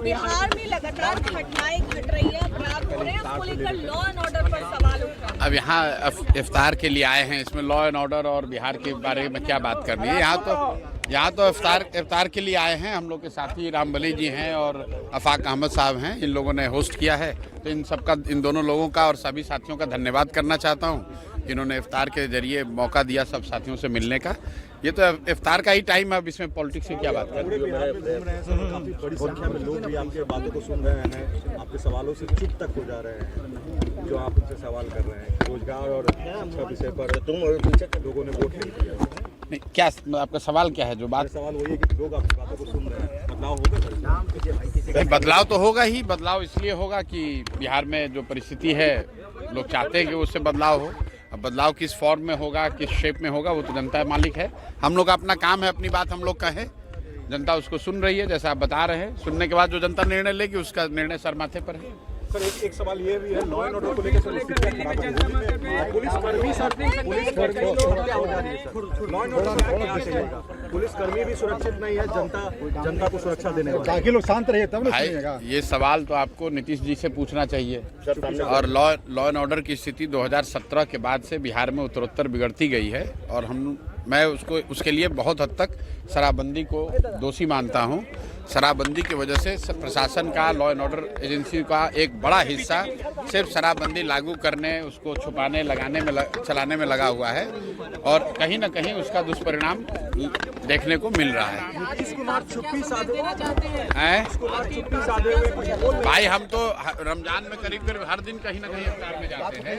बिहार में लगातार घटनाएं घट रही है, अपराध हो रहे हैं, उसको लेकर लॉ एंड ऑर्डर पर सवाल उठ रहा है। अब यहाँ इफ्तार के लिए आए हैं, इसमें लॉ एंड ऑर्डर और बिहार के बारे में क्या बात करनी है। यहाँ तो इफ्तार के लिए आए हैं। हम लोग के साथी रामबली जी हैं और अफाक अहमद साहब हैं, इन लोगों ने होस्ट किया है। तो इन दोनों लोगों का और सभी साथियों का धन्यवाद करना चाहता हूँ जिन्होंने इफ्तार के जरिए मौका दिया सब साथियों से मिलने का। ये तो इफ्तार का ही टाइम है, अब इसमें पॉलिटिक्स की क्या बात करें। काफी बड़ी संख्या में लोग भी आपके बातों को सुन रहे हैं, आपके सवालों से चुप तक हो जा रहे हैं जो आप उनसे सवाल कर रहे हैं रोजगार और शिक्षा विषय पर। तुम और पीछे लोगों ने वोट नहीं दिया। नहीं, क्या आपका सवाल क्या है? जो बात सवाल वही है कि लोग आपकी बातों को सुन रहे हैं, बदलाव होगा। बदलाव तो होगा ही। बदलाव इसलिए होगा कि बिहार में जो परिस्थिति है लोग चाहते हैं कि उससे बदलाव हो। अब बदलाव किस फॉर्म में होगा, किस शेप में होगा, वो तो जनता मालिक है। हम लोग का अपना काम है अपनी बात हम लोग कहें, जनता उसको सुन रही है जैसा आप बता रहे हैं। सुनने के बाद जो जनता निर्णय लेगी उसका निर्णय सर माथे पर है। सर एक सवाल ये भी है, लॉ एंड ऑर्डर को लेकर पुलिसकर्मी भी सुरक्षित नहीं है, जनता को सुरक्षा देने वाले लोग शांत रहिए तब ना। ये सवाल तो आपको नीतीश जी से पूछना चाहिए। और लॉ एंड ऑर्डर की स्थिति 2017 के बाद से बिहार में उत्तरोत्तर बिगड़ती गई है और मैं उसके लिए बहुत हद तक शराबबंदी को दोषी मानता हूं। शराबबंदी की वजह से प्रशासन का, लॉ एंड ऑर्डर एजेंसी का एक बड़ा हिस्सा सिर्फ शराबबंदी लागू करने, उसको छुपाने, चलाने में लगा हुआ है और कहीं ना कहीं उसका दुष्परिणाम देखने को मिल रहा है। भाई हम तो रमजान में करीब हर दिन कहीं ना कहीं इफ्तार में जाते हैं।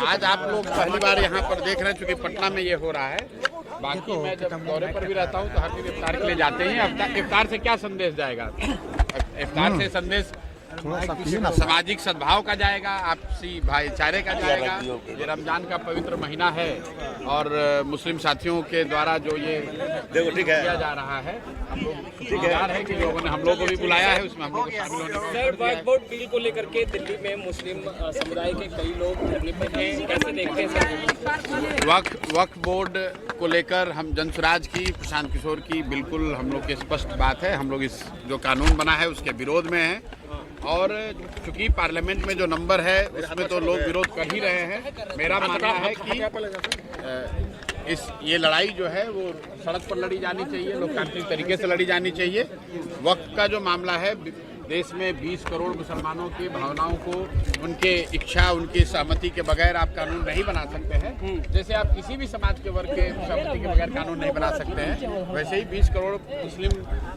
आज आप लोग पहली बार यहाँ पर देख रहे हैं क्योंकि पटना में ये हो रहा है। बाकी मैं जब दौरे पर भी रहता हूँ तो हर दिन इफ्तार के लिए जाते हैं। इफ्तार से क्या संदेश जाएगा? इफ्तार से संदेश सामाजिक सद्भाव का जाएगा, आपसी भाईचारे का जाएगा। ये रमजान का पवित्र महीना है और मुस्लिम साथियों के द्वारा जो ये किया जा रहा है, हम लोग शुक्रगुजार है कि लोगों ने हम लोग को भी बुलाया है, उसमें हम लोग शामिल होने सर, वक्फ बोर्ड बिल को लेकर के दिल्ली में मुस्लिम समुदाय के कई लोग धरने पर हैं, कैसे देखते हैं सर? वक्फ बोर्ड को लेकर हम जनसुराज की, प्रशांत किशोर की बिल्कुल हम लोग की स्पष्ट बात है। हम लोग इस जो कानून बना है उसके विरोध में हैं और चूंकि पार्लियामेंट में जो नंबर है उसमें तो लोग विरोध कर ही रहे हैं। मेरा मानना है कि ये लड़ाई जो है वो सड़क पर लड़ी जानी चाहिए, लोकतांत्रिक तरीके से लड़ी जानी चाहिए। वक्त का जो मामला है, देश में 20 करोड़ मुसलमानों की भावनाओं को, उनके इच्छा, उनकी सहमति के बगैर आप कानून नहीं बना सकते हैं। जैसे आप किसी भी समाज के वर्ग के सहमति के बगैर कानून नहीं बना सकते हैं, वैसे ही 20 करोड़ मुस्लिम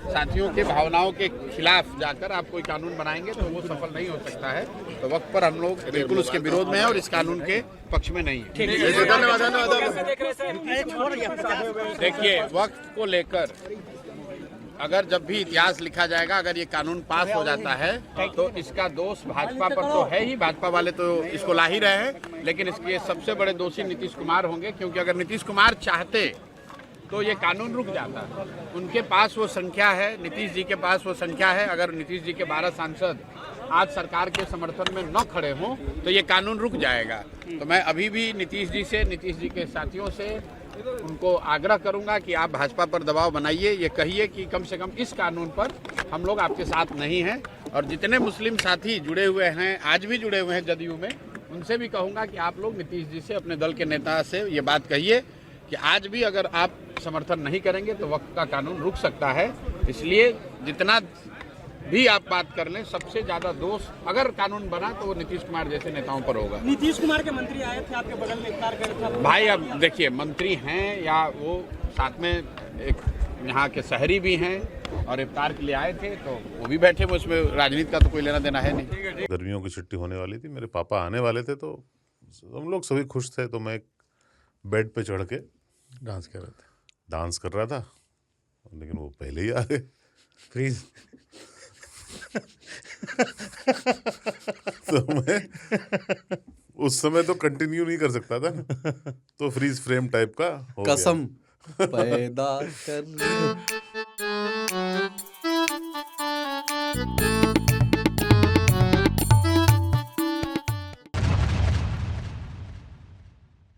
साथियों के भावनाओं के खिलाफ जाकर आप कोई कानून बनाएंगे तो वो सफल नहीं हो सकता है। तो वक्त पर हम लोग बिल्कुल उसके विरोध में हैं और इस कानून के पक्ष में नहीं है। देखिए, वक्त को लेकर अगर जब भी इतिहास लिखा जाएगा, अगर ये कानून पास हो जाता है तो इसका दोष भाजपा पर तो है ही। भाजपा वाले तो इसको ला ही रहे हैं, लेकिन इसके सबसे बड़े दोषी नीतीश कुमार होंगे, क्योंकि अगर नीतीश कुमार चाहते तो ये कानून रुक जाता। उनके पास वो संख्या है, नीतीश जी के पास वो संख्या है। अगर नीतीश जी के 12 सांसद आज सरकार के समर्थन में न खड़े हों तो ये कानून रुक जाएगा। तो मैं अभी भी नीतीश जी के साथियों से उनको आग्रह करूंगा कि आप भाजपा पर दबाव बनाइए, ये कहिए कि कम से कम इस कानून पर हम लोग आपके साथ नहीं हैं। और जितने मुस्लिम साथी जुड़े हुए हैं, आज भी जुड़े हुए हैं जदयू में, उनसे भी कहूंगा कि आप लोग नीतीश जी से, अपने दल के नेता से ये बात कहिए कि आज भी अगर आप समर्थन नहीं करेंगे तो वक्त का कानून रुक सकता है। इसलिए जितना भी आप बात कर लें, सबसे ज्यादा दोष अगर कानून बना तो वो नीतीश कुमार जैसे नेताओं पर होगा। नीतीश कुमार के मंत्री आए थे आपके बगल में, इफ्तार कर रहे थे भाई। अब देखिए, मंत्री हैं या वो साथ में एक यहाँ के शहरी भी हैं और इफ्तार के लिए आए थे तो वो भी बैठे, वो उसमें राजनीति का तो कोई लेना देना है नहीं। गर्मियों की छुट्टी होने वाली थी, मेरे पापा आने वाले थे तो हम लोग सभी खुश थे। तो मैं बेड पे चढ़ के डांस कर रहा था, लेकिन वो पहले ही आ गए। प्लीज तो मैं उस समय तो कंटिन्यू नहीं कर सकता था, तो फ्रीज फ्रेम टाइप का हो कसम गया। पैदा कर